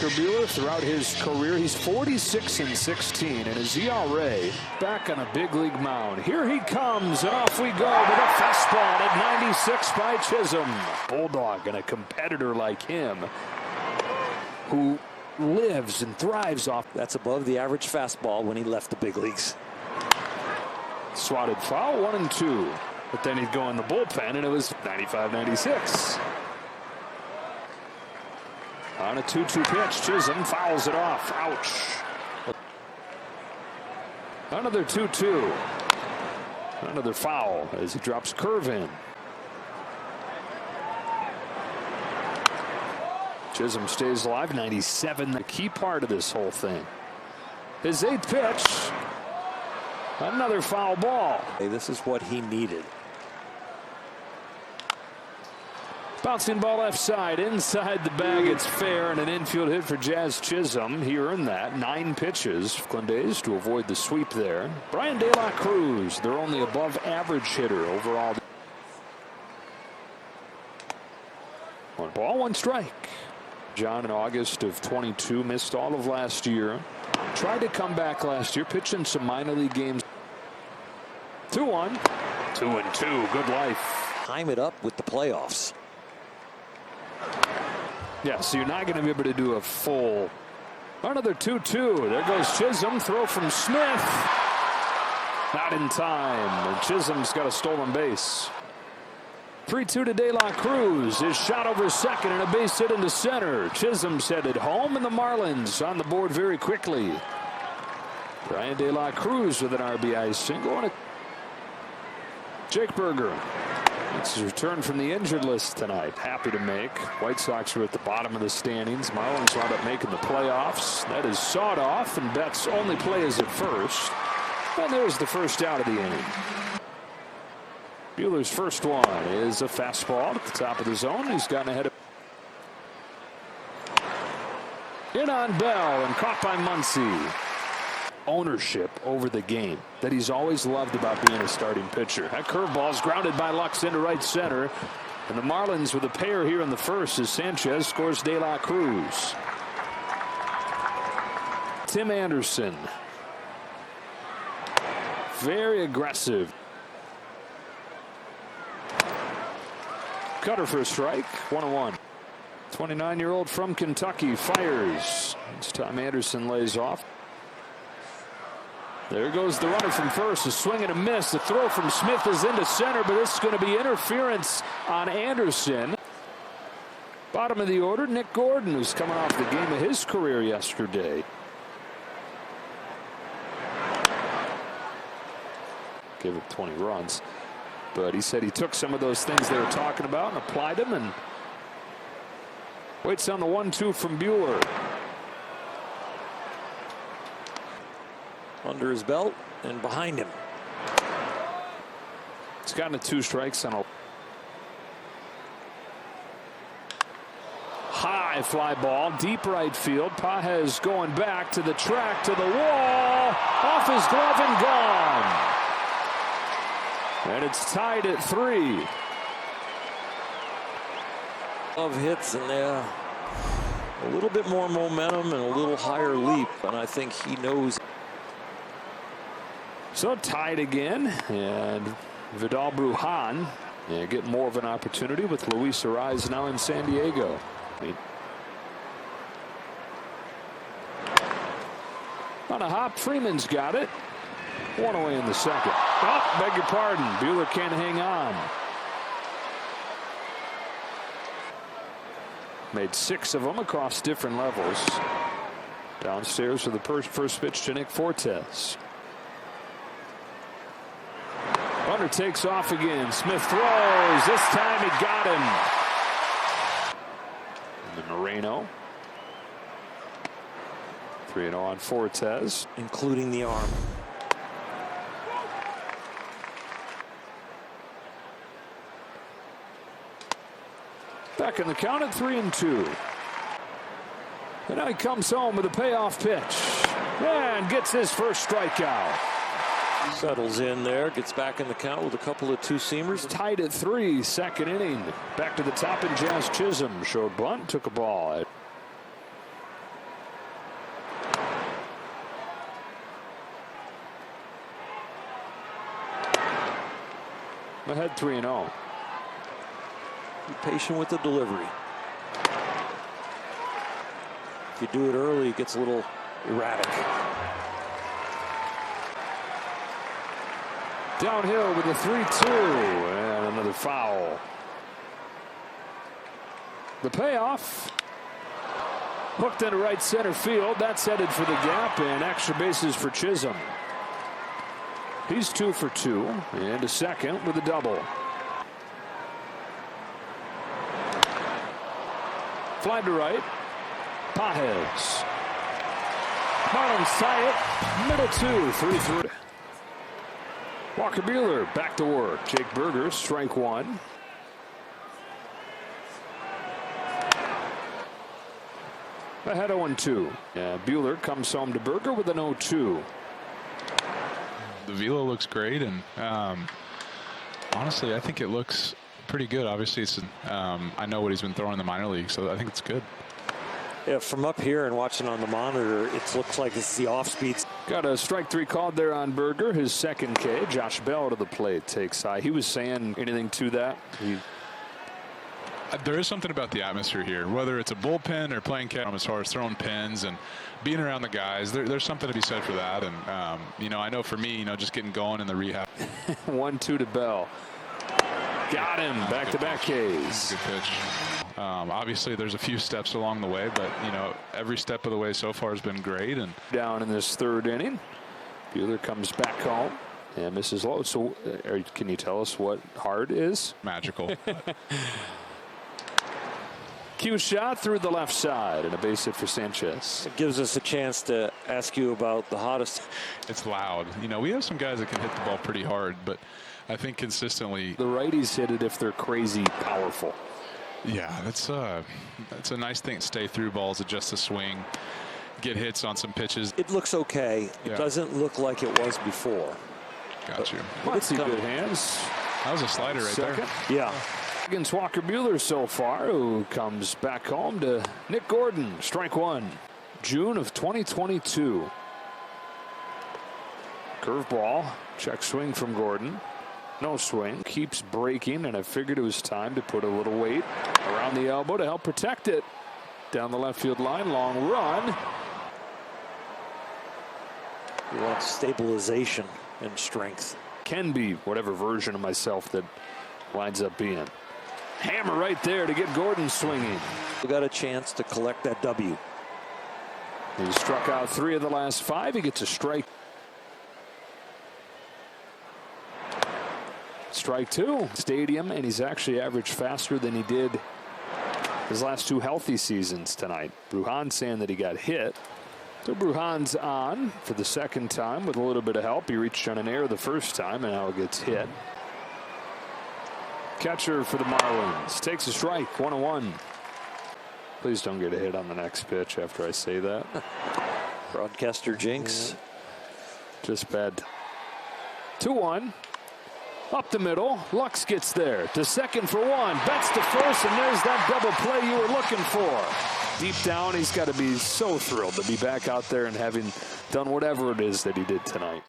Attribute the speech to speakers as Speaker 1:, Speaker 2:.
Speaker 1: Walker Buehler throughout his career. He's 46-16, and his ERA back on a big league mound. Here he comes, and off we go with a fastball at 96 by Chisholm. Bulldog and a competitor like him who lives and thrives off.
Speaker 2: That's above the average fastball when he left the big leagues.
Speaker 1: Swatted foul, 1-2. But then he'd go in the bullpen, and it was 95-96. On a 2-2 pitch, Chisholm fouls it off. Ouch. Another 2-2. Another foul as he drops curve in. Chisholm stays alive. 97, the key part of this whole thing. His 8th pitch. Another foul ball.
Speaker 2: Hey, this is what he needed.
Speaker 1: Bouncing ball left side, inside the bag. It's fair, and an infield hit for Jazz Chisholm. He earned that. 9 pitches. Glendays to avoid the sweep there. Brian De La Cruz, their only above average hitter overall. 1 ball, 1 strike. John in August of 22 missed all of last year. Tried to come back last year, pitching some minor league games. 2-1. 2-2. Good life.
Speaker 2: Time it up with the playoffs.
Speaker 1: Yeah, so you're not going to be able to do a full. Another 2-2. There goes Chisholm. Throw from Smith. Not in time. And Chisholm's got a stolen base. 3-2 to De La Cruz. His shot over second and a base hit into center. Chisholm's headed home, and the Marlins on the board very quickly. Brian De La Cruz with an RBI single. And Jake Berger. It's his return from the injured list tonight. Happy to make. White Sox are at the bottom of the standings. Marlins wound up making the playoffs. That is sawed off, and Betts only plays at first. And there's the first out of the inning. Buehler's first one is a fastball at the top of the zone. He's gotten ahead of. In on Bell and caught by Muncy. Ownership over the game that he's always loved about being a starting pitcher. That curveball's grounded by Lux into right center. And the Marlins with a pair here in the first as Sanchez scores De La Cruz. Tim Anderson. Very aggressive. Cutter for a strike. 1-1. 29-year-old from Kentucky fires. This time Anderson lays off. There goes the runner from first. A swing and a miss. The throw from Smith is into center, but this is going to be interference on Anderson. Bottom of the order, Nick Gordon, who's coming off the game of his career yesterday. Gave up 20 runs. But he said he took some of those things they were talking about and applied them, and waits on the 1-2 from Buehler.
Speaker 2: Under his belt and behind him.
Speaker 1: It's gotten to 2 strikes on a high fly ball, deep right field. Pages going back to the track, to the wall, off his glove and gone. And it's tied at 3.
Speaker 2: Of hits, and a little bit more momentum and a little higher leap, and I think he knows.
Speaker 1: So tied again, and Vidal Brujan get more of an opportunity with Luis Arraez now in San Diego. On a hop, Freeman's got it. 1 away in the second. Oh, beg your pardon. Buehler can't hang on. Made 6 of them across different levels. Downstairs for the first pitch to Nick Fortes. Runner takes off again. Smith throws. This time he got him. And then Moreno. 3-0 on Fortes.
Speaker 2: Including the arm.
Speaker 1: Back in the count at 3-2. And now he comes home with a payoff pitch. And gets his first strikeout.
Speaker 2: Settles in there, gets back in the count with a couple of 2-seamers.
Speaker 1: Tied at 3, second inning. Back to the top, and Jazz Chisholm showed bunt, took a ball. Ahead 3-0.
Speaker 2: Be patient with the delivery. If you do it early, it gets a little erratic.
Speaker 1: Downhill with a 3-2 and another foul. The payoff. Hooked into right center field. That's headed for the gap, and extra bases for Chisholm. He's 2 for 2 and a second with a double. Fly to right. Pajes. Marlins tie it. Middle 2, 3-3. Walker Buehler back to work. Jake Berger, strike one. Ahead 0-2. Buehler comes home to Berger with an 0-2.
Speaker 3: The velo looks great, and honestly, I think it looks pretty good. Obviously, it's I know what he's been throwing in the minor league, so I think it's good.
Speaker 2: Yeah, from up here and watching on the monitor, it looks like it's the off speeds.
Speaker 1: Got a strike 3 called there on Berger, his second K. Josh Bell to the plate takes high. He was saying anything to that?
Speaker 3: There is something about the atmosphere here, whether it's a bullpen or playing catch, as far as throwing pins and being around the guys. There's something to be said for that. And you know, I know for me, you know, just getting going in the rehab.
Speaker 1: 1-2 to Bell. Got him. Back-to-back Ks.
Speaker 3: Good pitch. Obviously, there's a few steps along the way, but you know, every step of the way so far has been great. And
Speaker 1: down in this third inning, Buehler comes back home and misses low. So, can you tell us what hard is?
Speaker 3: Magical.
Speaker 1: Cue shot through the left side and a base hit for Sanchez.
Speaker 2: It gives us a chance to ask you about the hottest.
Speaker 3: It's loud. You know, we have some guys that can hit the ball pretty hard, but I think consistently
Speaker 1: the righties hit it if they're crazy powerful.
Speaker 3: Yeah, that's a nice thing. Stay through balls, adjust the swing, get hits on some pitches.
Speaker 2: It looks okay.
Speaker 3: Yeah.
Speaker 2: It doesn't look like it was before.
Speaker 3: Got you.
Speaker 1: Let's see, good hands.
Speaker 3: That was a slider right there.
Speaker 2: Yeah.
Speaker 1: Against Walker Buehler so far, who comes back home to Nick Gordon, strike one. June of 2022. Curveball, check swing from Gordon. No swing, keeps breaking, and I figured it was time to put a little weight around the elbow to help protect it. Down the left field line, long run.
Speaker 2: You want stabilization and strength.
Speaker 1: Can be whatever version of myself that winds up being. Hammer right there to get Gordon swinging.
Speaker 2: We got a chance to collect that W.
Speaker 1: He struck out 3 of the last 5. He gets a strike. Strike 2. Stadium, and he's actually averaged faster than he did his last 2 healthy seasons tonight. Brujan saying that he got hit. So Brujan's on for the second time with a little bit of help. He reached on an error the first time and now gets hit. Catcher for the Marlins takes a strike, 1-1. Please don't get a hit on the next pitch after I say that.
Speaker 2: Broadcaster jinx.
Speaker 1: Just bad. 2-1. Up the middle. Lux gets there to second for 1. Bets to first, and there's that double play you were looking for. Deep down, he's got to be so thrilled to be back out there and having done whatever it is that he did tonight.